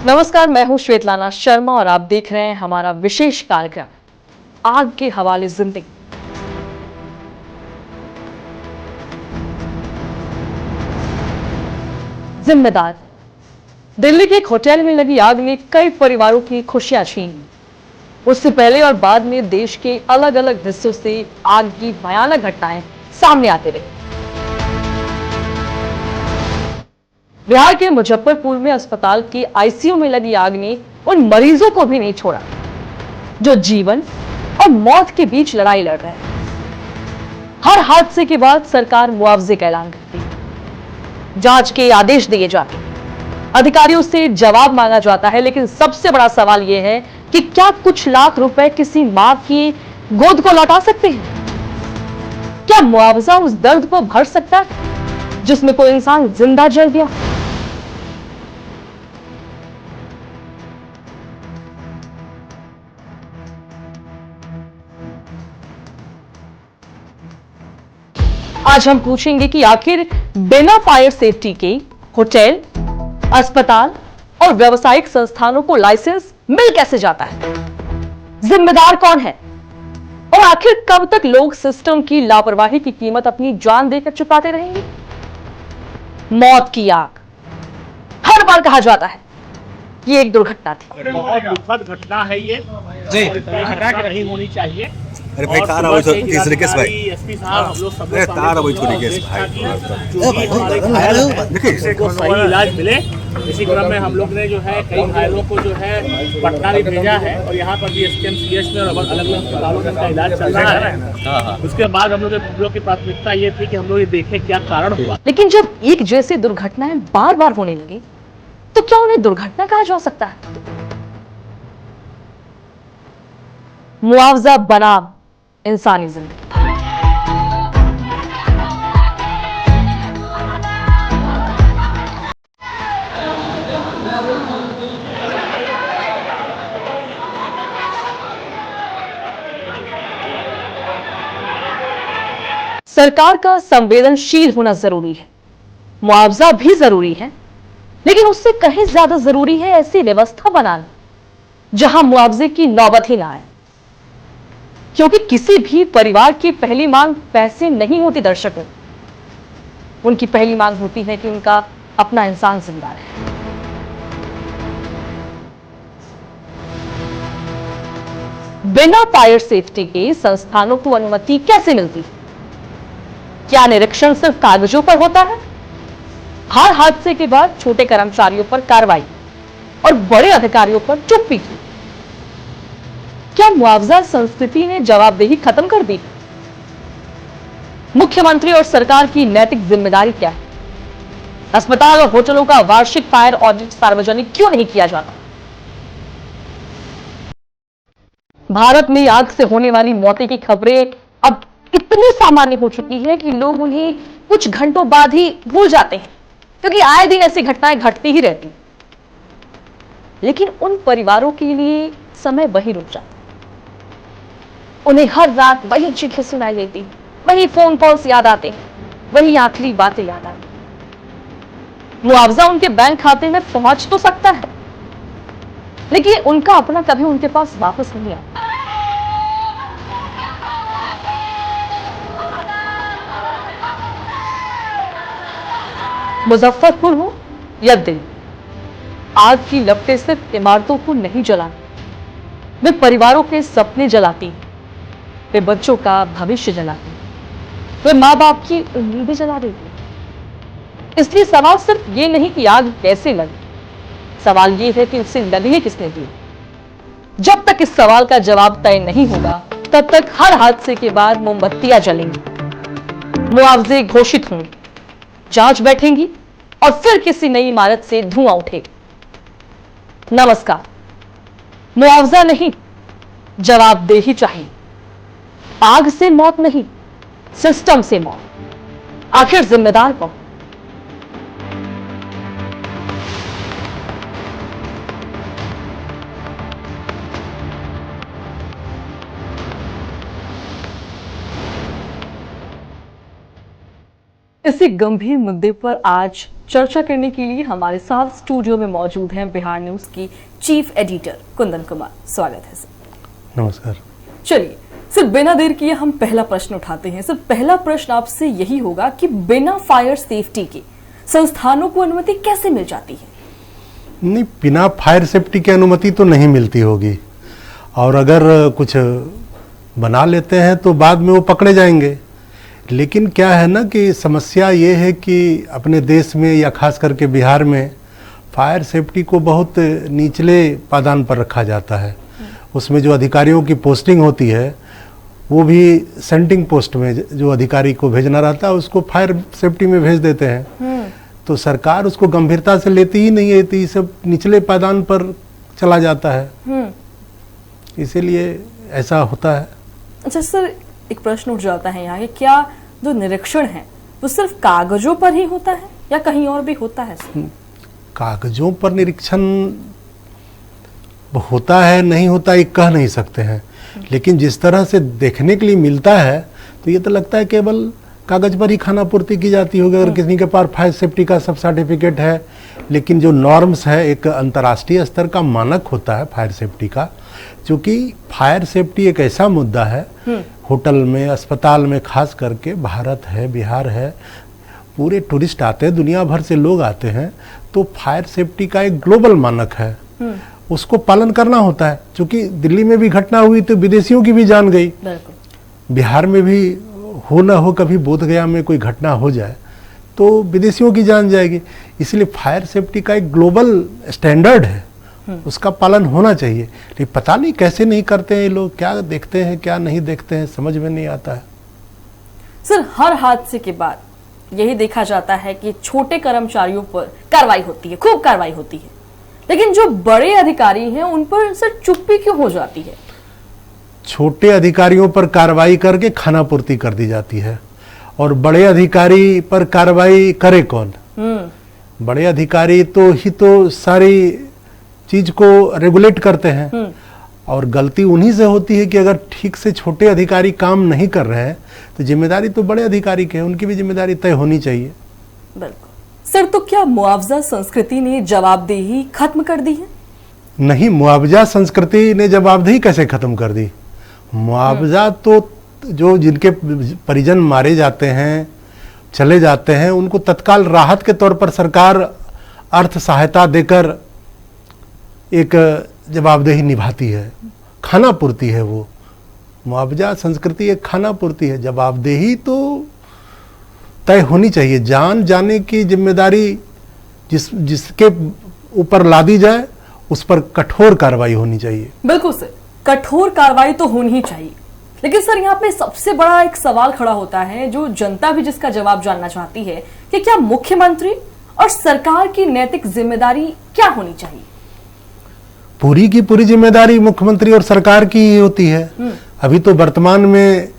नमस्कार, मैं हूं श्वेतलाना शर्मा और आप देख रहे हैं हमारा विशेष कार्यक्रम आग के हवाले जिंदगी। जिम्मेदार। दिल्ली के एक होटल में लगी आग ने कई परिवारों की खुशियां छीन ली। उससे पहले और बाद में देश के अलग अलग हिस्सों से आग की भयानक घटनाएं सामने आते रही। बिहार के मुजफ्फरपुर में अस्पताल के आईसीयू में लगी आग ने उन मरीजों को भी नहीं छोड़ा जो जीवन और मौत के बीच लड़ाई लड़ रहे हैं। हर हादसे के बाद सरकार मुआवजे का ऐलान करती है, जांच के आदेश दिए जाते हैं, अधिकारियों से जवाब मांगा जाता है, लेकिन सबसे बड़ा सवाल यह है कि क्या कुछ लाख रुपए किसी मां की गोद को लौटा सकते हैं? क्या मुआवजा उस दर्द को भर सकता है जिसमें कोई इंसान जिंदा जल गया? आज हम पूछेंगे कि आखिर बिना फायर सेफ्टी के होटल, अस्पताल और व्यावसायिक संस्थानों को लाइसेंस मिल कैसे जाता है? जिम्मेदार कौन है? और आखिर कब तक लोग सिस्टम की लापरवाही की कीमत अपनी जान देकर चुकाते रहेंगे? मौत की आग। हर बार कहा जाता है ये एक दुर्घटना थी। बहुत दुखद घटना है ये जी। घटना नहीं होनी चाहिए। अरे भाई तार अवै तीसरे केस भाई एसपी साहब हम लोग सब अरे तार अवै छोड़ी केस भाई देखिए को सही इलाज मिले। इसी क्रम में हम लोग ने जो है कई घायलों को जो है पटना भी भेजा है और यहाँ पर भी एसकेएमसीएच में और अलग अलग अस्पतालों में इनका इलाज चल रहा है। उसके बाद हम लोग की प्राथमिकता ये थी कि हम लोग ये देखें क्या कारण हुआ। लेकिन जब एक जैसी दुर्घटनाएं बार बार होने लगी तो क्या उन्हें दुर्घटना कहा जा सकता है? मुआवजा बनाम इंसानी जिंदगी। सरकार का संवेदनशील होना जरूरी है, मुआवजा भी जरूरी है, लेकिन उससे कहीं ज्यादा जरूरी है ऐसी व्यवस्था बनाना जहां मुआवजे की नौबत ही ना आए। क्योंकि किसी भी परिवार की पहली मांग पैसे नहीं होती दर्शकों, उनकी पहली मांग होती है कि उनका अपना इंसान जिंदा रहे। बिना फायर सेफ्टी के संस्थानों को अनुमति कैसे मिलती है? क्या निरीक्षण सिर्फ कागजों पर होता है? हर हादसे के बाद छोटे कर्मचारियों पर कार्रवाई और बड़े अधिकारियों पर चुप्पी की। क्या मुआवजा संस्कृति ने जवाबदेही खत्म कर दी? मुख्यमंत्री और सरकार की नैतिक जिम्मेदारी क्या है? अस्पताल और होटलों का वार्षिक फायर ऑडिट सार्वजनिक क्यों नहीं किया जाता? भारत में आग से होने वाली मौतें की खबरें अब इतनी सामान्य हो चुकी है कि लोग उन्हें कुछ घंटों बाद ही भूल जाते हैं, क्योंकि आए दिन ऐसी घटनाएं घटती ही रहती। लेकिन उन परिवारों के लिए समय वही रुक जाता, उन्हें हर रात वही चीखें सुनाई देती, वही फोन कॉल्स याद आते, वही आखिरी बातें याद आती। मुआवजा उनके बैंक खाते में पहुंच तो सकता है, लेकिन उनका अपना कभी उनके पास वापस नहीं आता। मुजफ्फरपुर हो या दिल्ली, आग की लपटें सिर्फ इमारतों को नहीं जलाती, वे परिवारों के सपने जलाती, वे बच्चों का भविष्य जलाती, वे माँ बाप की उम्मीदें जला देती। इसलिए सवाल सिर्फ ये नहीं कि आग कैसे लगी, सवाल ये है कि उसे लगने किसने दी। जब तक इस सवाल का जवाब तय नहीं होगा तब तक हर हादसे के बाद मोमबत्तियां जलेंगी, मुआवजे घोषित होंगे, जांच बैठेंगी और फिर किसी नई इमारत से धुआं उठेगा। नमस्कार, मुआवजा नहीं, जवाबदेही चाहिए। आग से मौत नहीं, सिस्टम से मौत। आखिर जिम्मेदार कौन? इसी गंभीर मुद्दे पर आज चर्चा करने के लिए हमारे साथ स्टूडियो में मौजूद हैं बिहार न्यूज की चीफ एडिटर कुंदन कुमार। स्वागत है सर। नमस्कार। चलिए सर, बिना देर किए हम पहला प्रश्न उठाते हैं। सर, पहला प्रश्न आपसे यही होगा कि बिना फायर सेफ्टी के संस्थानों को अनुमति कैसे मिल जाती है? नहीं, बिना फायर सेफ्टी की अनुमति तो नहीं मिलती होगी, और अगर कुछ बना लेते हैं तो बाद में वो पकड़े जाएंगे। लेकिन क्या है ना कि समस्या ये है कि अपने देश में या खास करके बिहार में फायर सेफ्टी को बहुत निचले पायदान पर रखा जाता है। उसमें जो अधिकारियों की पोस्टिंग होती है वो भी सेंटिंग पोस्ट में जो अधिकारी को भेजना रहता है उसको फायर सेफ्टी में भेज देते हैं। तो सरकार उसको गंभीरता से लेती ही नहीं है, तो ये सब निचले पायदान पर चला जाता है, इसीलिए ऐसा होता है। अच्छा सर, एक प्रश्न उठ जाता है यहाँ कि क्या जो निरीक्षण है वो सिर्फ कागजों पर ही होता है या कहीं और भी होता है सर? कागजों पर निरीक्षण होता है नहीं होता ये कह नहीं सकते हैं, लेकिन जिस तरह से देखने के लिए मिलता है तो ये तो लगता है केवल कागज पर ही खाना पूर्ति की जाती होगी। अगर किसी के पास फायर सेफ्टी का सब सर्टिफिकेट है, लेकिन जो नॉर्म्स है एक अंतर्राष्ट्रीय स्तर का मानक होता है फायर सेफ्टी का, क्योंकि फायर सेफ्टी एक ऐसा मुद्दा है होटल में, अस्पताल में, खास करके भारत है, बिहार है, पूरे टूरिस्ट आते हैं, दुनिया भर से लोग आते हैं, तो फायर सेफ्टी का एक ग्लोबल मानक है, उसको पालन करना होता है। क्योंकि दिल्ली में भी घटना हुई तो विदेशियों की भी जान गई, बिहार में भी हो ना हो कभी बोधगया में कोई घटना हो जाए तो विदेशियों की जान जाएगी। इसलिए फायर सेफ्टी का एक ग्लोबल स्टैंडर्ड है, उसका पालन होना चाहिए। लेकिन पता नहीं कैसे नहीं करते हैं ये लोग, क्या देखते हैं क्या नहीं देखते हैं, समझ में नहीं आता है। सर, हर हादसे के बाद यही देखा जाता है कि छोटे कर्मचारियों पर कार्रवाई होती है, खूब कार्रवाई होती है, लेकिन जो बड़े अधिकारी हैं उन पर सर चुप्पी क्यों हो जाती है? छोटे अधिकारियों पर कार्रवाई करके खानापूर्ति कर दी जाती है, और बड़े अधिकारी पर कार्रवाई करे कौन? बड़े अधिकारी तो सारी चीज को रेगुलेट करते हैं, और गलती उन्हीं से होती है कि अगर ठीक से छोटे अधिकारी काम नहीं कर रहे हैं तो जिम्मेदारी तो बड़े अधिकारी की है, उनकी भी जिम्मेदारी तय होनी चाहिए। बिल्कुल। सर, तो क्या मुआवजा संस्कृति ने जवाबदेही खत्म कर दी है? नहीं, मुआवजा संस्कृति ने जवाबदेही कैसे खत्म कर दी? मुआवजा तो जो जिनके परिजन मारे जाते हैं, चले जाते हैं, उनको तत्काल राहत के तौर पर सरकार अर्थ सहायता देकर एक जवाबदेही निभाती है, खाना पूर्ति है वो। मुआवजा संस्कृति एक खाना पूर्ति है, जवाबदेही तो तय होनी चाहिए। जान जाने की जिम्मेदारी जिसके ऊपर लादी जाए उस पर कठोर कार्रवाई होनी चाहिए। बिल्कुल सर, कठोर कार्रवाई तो होनी ही चाहिए, लेकिन सर यहाँ पे सबसे बड़ा एक सवाल खड़ा होता है जो जनता भी जिसका जवाब जानना चाहती है कि क्या मुख्यमंत्री और सरकार की नैतिक जिम्मेदारी क्या होनी चाहिए? पूरी की पूरी जिम्मेदारी मुख्यमंत्री और सरकार की ही होती है। अभी तो वर्तमान में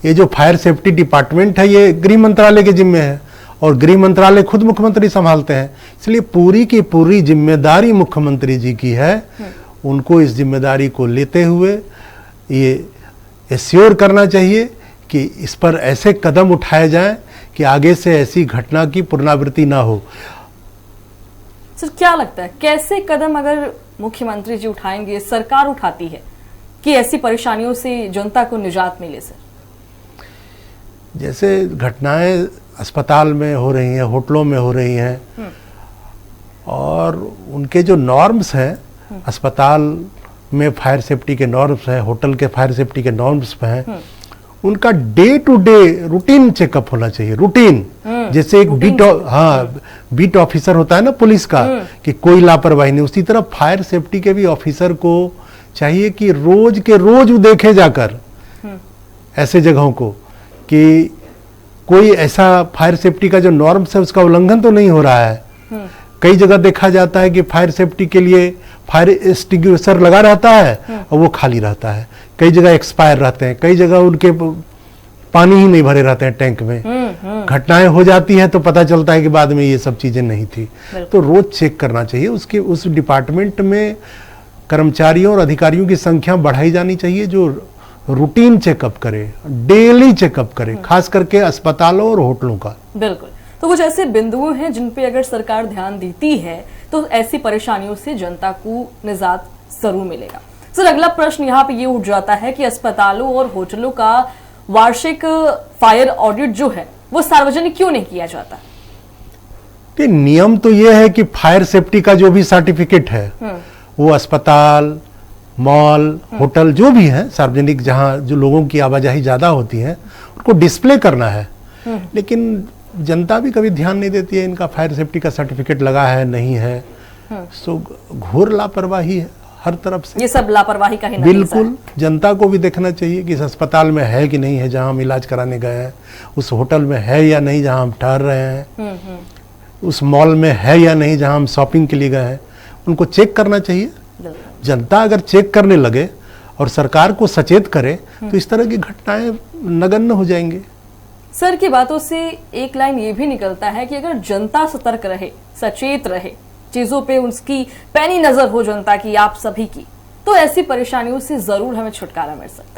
ये जो फायर सेफ्टी डिपार्टमेंट है ये गृह मंत्रालय के जिम्मे है, और गृह मंत्रालय खुद मुख्यमंत्री संभालते हैं, इसलिए पूरी की पूरी जिम्मेदारी मुख्यमंत्री जी की है। उनको इस जिम्मेदारी को लेते हुए ये एश्योर करना चाहिए कि इस पर ऐसे कदम उठाए जाएं कि आगे से ऐसी घटना की पुनरावृत्ति ना हो। सर, क्या लगता है कैसे कदम अगर मुख्यमंत्री जी उठाएंगे, सरकार उठाती है, कि ऐसी परेशानियों से जनता को निजात मिले? सर, जैसे घटनाएं अस्पताल में हो रही हैं, होटलों में हो रही हैं, और उनके जो नॉर्म्स हैं, अस्पताल में फायर सेफ्टी के नॉर्म्स हैं, होटल के फायर सेफ्टी के नॉर्म्स हैं, उनका day to day routine checkup होना चाहिए। रूटीन, जैसे एक बीट ऑफिसर होता है ना पुलिस का, कि कोई लापरवाही नहीं, उसी तरह फायर सेफ्टी के भी ऑफिसर को चाहिए कि रोज के रोज देखे जाकर ऐसे जगहों को कि कोई ऐसा फायर सेफ्टी का जो नॉर्म्स है उसका उल्लंघन तो नहीं हो रहा है। कई जगह देखा जाता है कि फायर सेफ्टी के लिए फायर एक्सटिंग्विशर लगा रहता है और वो खाली रहता है, कई जगह एक्सपायर रहते हैं, कई जगह उनके पानी ही नहीं भरे रहते हैं टैंक में। घटनाएं हो जाती है तो पता चलता है कि बाद में ये सब चीजें नहीं थी। तो रोज चेक करना चाहिए। उसके उस डिपार्टमेंट में कर्मचारियों और अधिकारियों की संख्या बढ़ाई जानी चाहिए जो रूटीन चेकअप करे, डेली चेकअप करे, खास करके अस्पतालों और होटलों का। बिल्कुल। तो कुछ ऐसे बिंदु हैं जिन पे अगर सरकार ध्यान देती है तो ऐसी परेशानियों से जनता को निजात जरूर मिलेगा। सर, अगला प्रश्न यहाँ पे ये उठ जाता है कि अस्पतालों और होटलों का वार्षिक फायर ऑडिट जो है वो सार्वजनिक क्यों नहीं किया जाता? कि नियम तो ये है कि फायर सेफ्टी का जो भी सर्टिफिकेट है वो अस्पताल, मॉल, होटल जो भी है सार्वजनिक, जहां जो लोगों की आवाजाही ज्यादा होती है उनको डिस्प्ले करना है। लेकिन जनता भी कभी ध्यान नहीं देती है इनका फायर सेफ्टी का सर्टिफिकेट लगा है नहीं है। सो घोर लापरवाही है हर तरफ से। ये सब लापरवाही का ही नतीजा है। बिल्कुल, जनता को भी देखना चाहिए कि इस अस्पताल में है कि नहीं है जहां हम इलाज कराने गए हैं, उस होटल में है या नहीं जहां हम ठहर रहे हैं, उस मॉल में है या नहीं जहां हम शॉपिंग के लिए गए हैं, उनको चेक करना चाहिए। जनता अगर चेक करने लगे और सरकार को सचेत करे तो इस तरह की घटनाएं नगण्य हो जाएंगी। सर की बातों से एक लाइन ये भी निकलता है कि अगर जनता सतर्क रहे, सचेत रहे, चीजों पे उसकी पैनी नजर हो जनता की, आप सभी की, तो ऐसी परेशानियों से जरूर हमें छुटकारा मिल सकता है।